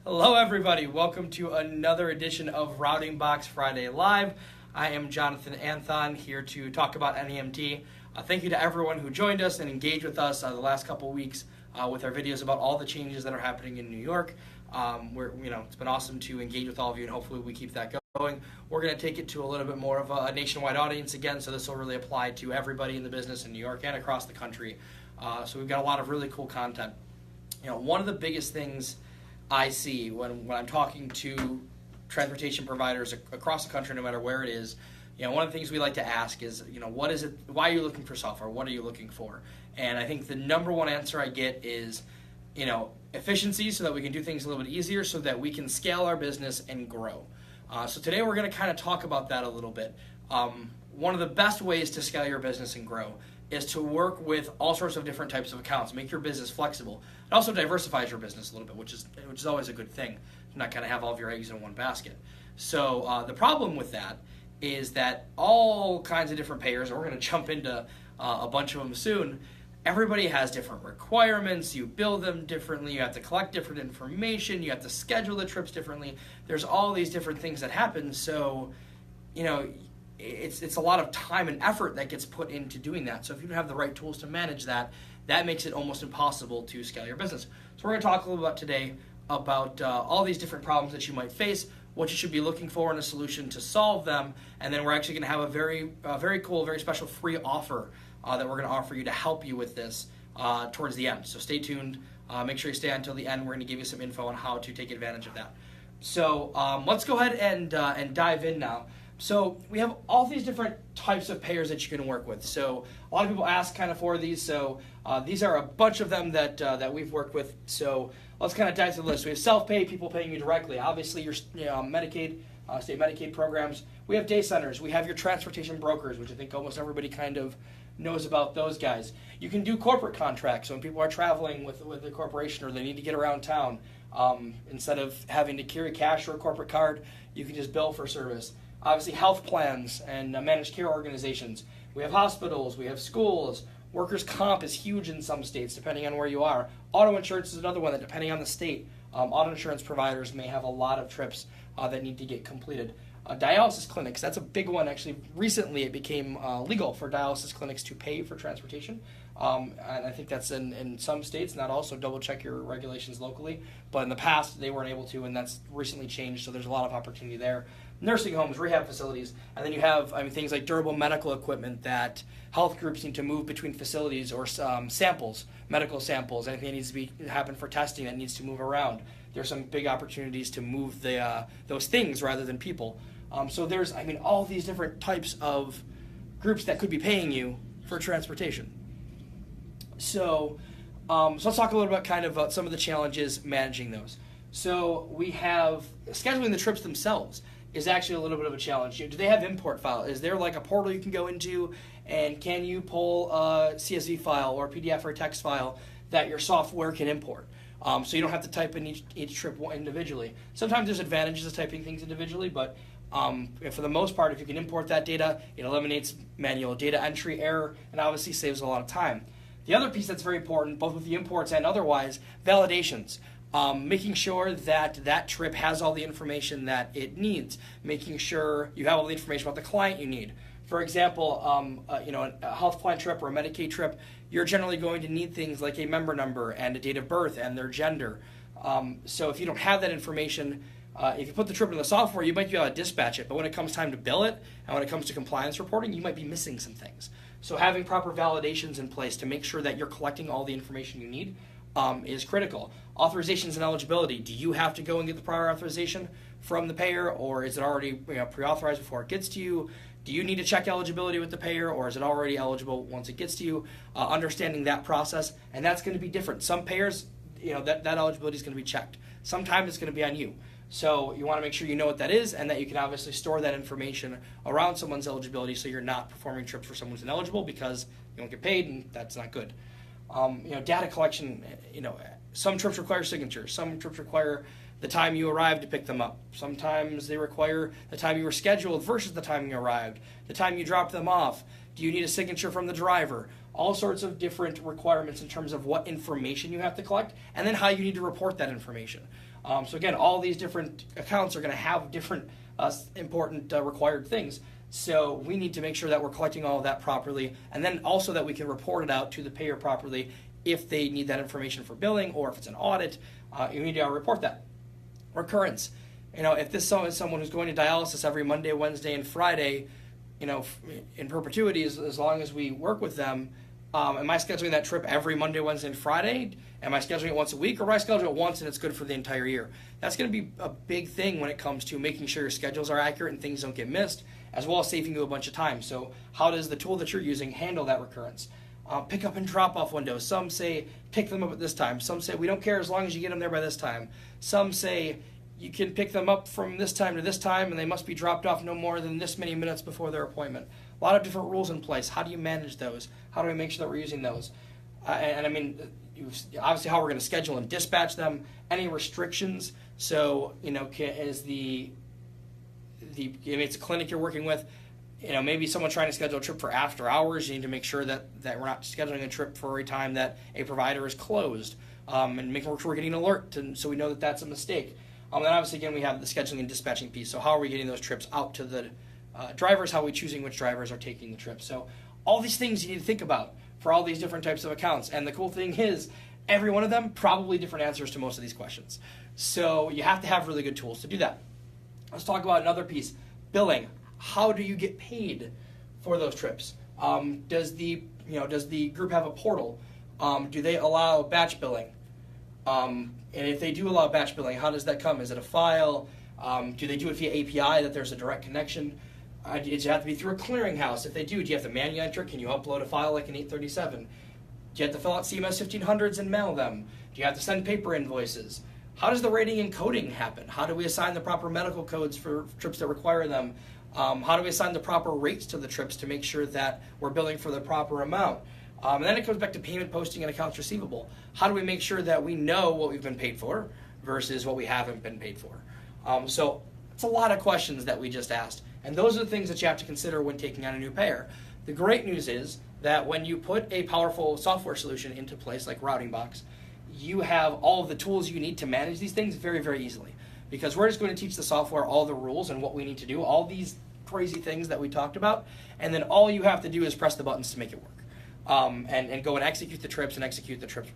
Hello, everybody. Welcome to another edition of Routing Box Friday Live. I am Jonathan Anthon here to talk about NEMT. Thank you to everyone who joined us and engaged with us the last couple weeks with our videos about all the changes that are happening in New York. It's been awesome to engage with all of you, and hopefully we keep that going. We're going to take it to a little bit more of a nationwide audience again, so this will really apply to everybody in the business in New York and across the country. So we've got a lot of really cool content. One of the biggest things I see when I'm talking to transportation providers across the country, no matter where it is, one of the things we like to ask is, what is it? Why are you looking for software? What are you looking for? And I think the number one answer I get is, efficiency, so that we can do things a little bit easier, so that we can scale our business and grow. So today we're going to kind of talk about that a little bit. One of the best ways to scale your business and grow is to work with all sorts of different types of accounts, make your business flexible. It also diversifies your business a little bit, which is always a good thing, to not kind of have all of your eggs in one basket. So the problem with that is that all kinds of different payers, and we're going to jump into a bunch of them soon, everybody has different requirements. You bill them differently, you have to collect different information, you have to schedule the trips differently. There's all these different things that happen, so it's a lot of time and effort that gets put into doing that. So if you don't have the right tools to manage that, that makes it almost impossible to scale your business. So we're going to talk a little about today about all these different problems that you might face, what you should be looking for in a solution to solve them, and then we're actually going to have a very cool, very special free offer that we're going to offer you to help you with this towards the end. So stay tuned. Make sure you stay until the end. We're going to give you some info on how to take advantage of that. So let's go ahead and dive in now. So we have all these different types of payers that you can work with. So a lot of people ask kind of for these. So these are a bunch of them that we've worked with. So let's kind of dive through the list. We have self-pay, people paying you directly. Obviously, your Medicaid, state Medicaid programs. We have day centers. We have your transportation brokers, which I think almost everybody kind of knows about those guys. You can do corporate contracts. So when people are traveling with a corporation or they need to get around town, instead of having to carry cash or a corporate card, you can just bill for service. Obviously, health plans and managed care organizations. We have hospitals, we have schools. Workers' comp is huge in some states, depending on where you are. Auto insurance is another one that, depending on the state, auto insurance providers may have a lot of trips that need to get completed. Dialysis clinics, that's a big one. Actually, recently it became legal for dialysis clinics to pay for transportation. And I think that's in some states, not all, so double check your regulations locally. But in the past, they weren't able to, and that's recently changed, so there's a lot of opportunity there. Nursing homes, rehab facilities, and then you have things like durable medical equipment that health groups need to move between facilities, or samples, medical samples, anything that needs to happen for testing that needs to move around. There's some big opportunities to move those things rather than people. So there's all these different types of groups that could be paying you for transportation. So let's talk a little bit about some of the challenges managing those. So we have scheduling the trips themselves is actually a little bit of a challenge. Do they have import file? Is there like a portal you can go into, and can you pull a CSV file or a PDF or a text file that your software can import? So you don't have to type in each trip individually. Sometimes there's advantages of typing things individually, but for the most part, if you can import that data, it eliminates manual data entry error and obviously saves a lot of time. The other piece that's very important, both with the imports and otherwise, validations. Making sure that trip has all the information that it needs. Making sure you have all the information about the client you need. For example, a health plan trip or a Medicaid trip, you're generally going to need things like a member number and a date of birth and their gender. So if you don't have that information, if you put the trip in the software, you might be able to dispatch it, but when it comes time to bill it, and when it comes to compliance reporting, you might be missing some things. So having proper validations in place to make sure that you're collecting all the information you need is critical. Authorizations and eligibility. Do you have to go and get the prior authorization from the payer, or is it already pre-authorized before it gets to you? Do you need to check eligibility with the payer, or is it already eligible once it gets to you? Understanding that process, and that's going to be different. Some payers, that eligibility is going to be checked. Sometimes it's going to be on you. So you want to make sure you know what that is, and that you can obviously store that information around someone's eligibility, so you're not performing trips for someone who's ineligible, because you won't get paid, and that's not good. Data collection, some trips require signatures. Some trips require the time you arrived to pick them up. Sometimes they require the time you were scheduled versus the time you arrived, the time you dropped them off. Do you need a signature from the driver? All sorts of different requirements in terms of what information you have to collect, and then how you need to report that information. So again, all these different accounts are going to have different important required things. So we need to make sure that we're collecting all of that properly, and then also that we can report it out to the payer properly if they need that information for billing, or if it's an audit, you need to report that. Recurrence. If this is someone who's going to dialysis every Monday, Wednesday, and Friday, in perpetuity, as long as we work with them, am I scheduling that trip every Monday, Wednesday, and Friday? Am I scheduling it once a week, or am I scheduling it once and it's good for the entire year? That's going to be a big thing when it comes to making sure your schedules are accurate and things don't get missed, as well as saving you a bunch of time. So how does the tool that you're using handle that recurrence? Pick up and drop off windows. Some say pick them up at this time. Some say we don't care as long as you get them there by this time. Some say you can pick them up from this time to this time, and they must be dropped off no more than this many minutes before their appointment. A lot of different rules in place. How do you manage those? How do we make sure that we're using those? And I mean, obviously how we're going to schedule and dispatch them. Any restrictions? So, is it's a clinic you're working with, maybe someone trying to schedule a trip for after hours. You need to make sure that we're not scheduling a trip for a time that a provider is closed, and making sure we're getting an alert so we know that that's a mistake. And then obviously, again, we have the scheduling and dispatching piece. So how are we getting those trips out to the drivers? How are we choosing which drivers are taking the trip? So all these things you need to think about for all these different types of accounts. And the cool thing is, every one of them probably different answers to most of these questions. So you have to have really good tools to do that. Let's talk about another piece, billing. How do you get paid for those trips? Does the group have a portal? Do they allow batch billing? And if they do allow batch billing, how does that come? Is it a file? Do they do it via API that there's a direct connection? Does it have to be through a clearinghouse? If they do you have to manually enter? Can you upload a file like an 837? Do you have to fill out CMS 1500s and mail them? Do you have to send paper invoices? How does the rating and coding happen? How do we assign the proper medical codes for trips that require them? How do we assign the proper rates to the trips to make sure that we're billing for the proper amount? And then it comes back to payment posting and accounts receivable. How do we make sure that we know what we've been paid for versus what we haven't been paid for? So it's a lot of questions that we just asked. And those are the things that you have to consider when taking on a new payer. The great news is that when you put a powerful software solution into place like RoutingBox, you have all of the tools you need to manage these things very, very easily. Because we're just going to teach the software all the rules and what we need to do, all these crazy things that we talked about, and then all you have to do is press the buttons to make it work. And go and execute the trips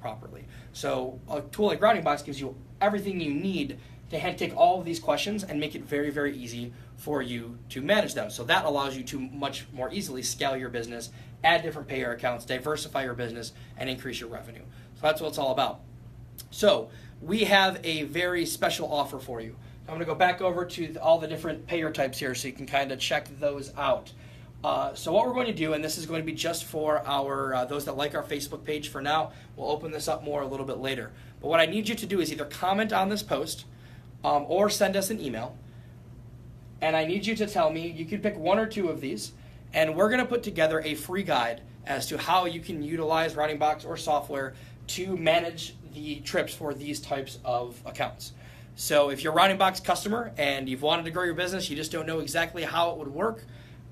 properly. So a tool like RoutingBox gives you everything you need to take all of these questions and make it very, very easy for you to manage them. So that allows you to much more easily scale your business, add different payer accounts, diversify your business, and increase your revenue. So that's what it's all about. So we have a very special offer for you. I'm going to go back over to all the different payer types here so you can kind of check those out. So what we're going to do, and this is going to be just for our those that like our Facebook page for now, we'll open this up more a little bit later. But what I need you to do is either comment on this post or send us an email. And I need you to tell me, you can pick one or two of these, and we're going to put together a free guide as to how you can utilize RoutingBox or software to manage the trips for these types of accounts. So if you're a RoutingBox customer and you've wanted to grow your business, you just don't know exactly how it would work,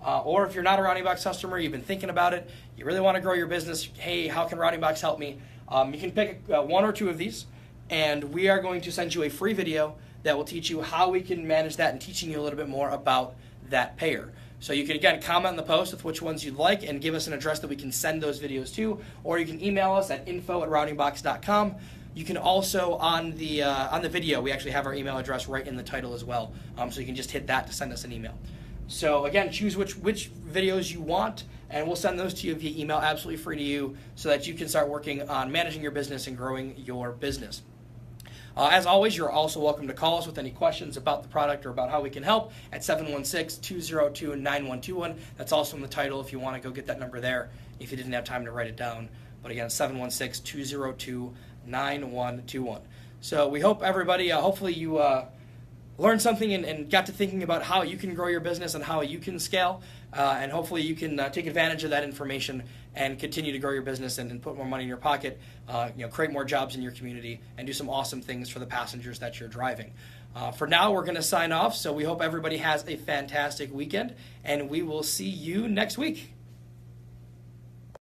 or if you're not a RoutingBox customer, you've been thinking about it, you really want to grow your business, hey, how can RoutingBox help me? You can pick one or two of these, and we are going to send you a free video that will teach you how we can manage that and teaching you a little bit more about that payer. So you can, again, comment in the post with which ones you'd like and give us an address that we can send those videos to, or you can email us at info@routingbox.com. You can also, on the video, we actually have our email address right in the title as well, so you can just hit that to send us an email. So again, choose which videos you want, and we'll send those to you via email, absolutely free to you, so that you can start working on managing your business and growing your business. As always, you're also welcome to call us with any questions about the product or about how we can help at 716-202-9121. That's also in the title if you want to go get that number there if you didn't have time to write it down. But again, 716-202-9121. So we hope everybody, hopefully you learned something and got to thinking about how you can grow your business and how you can scale. And hopefully you can take advantage of that information and continue to grow your business and put more money in your pocket, create more jobs in your community, and do some awesome things for the passengers that you're driving. For now, we're going to sign off, so we hope everybody has a fantastic weekend, and we will see you next week.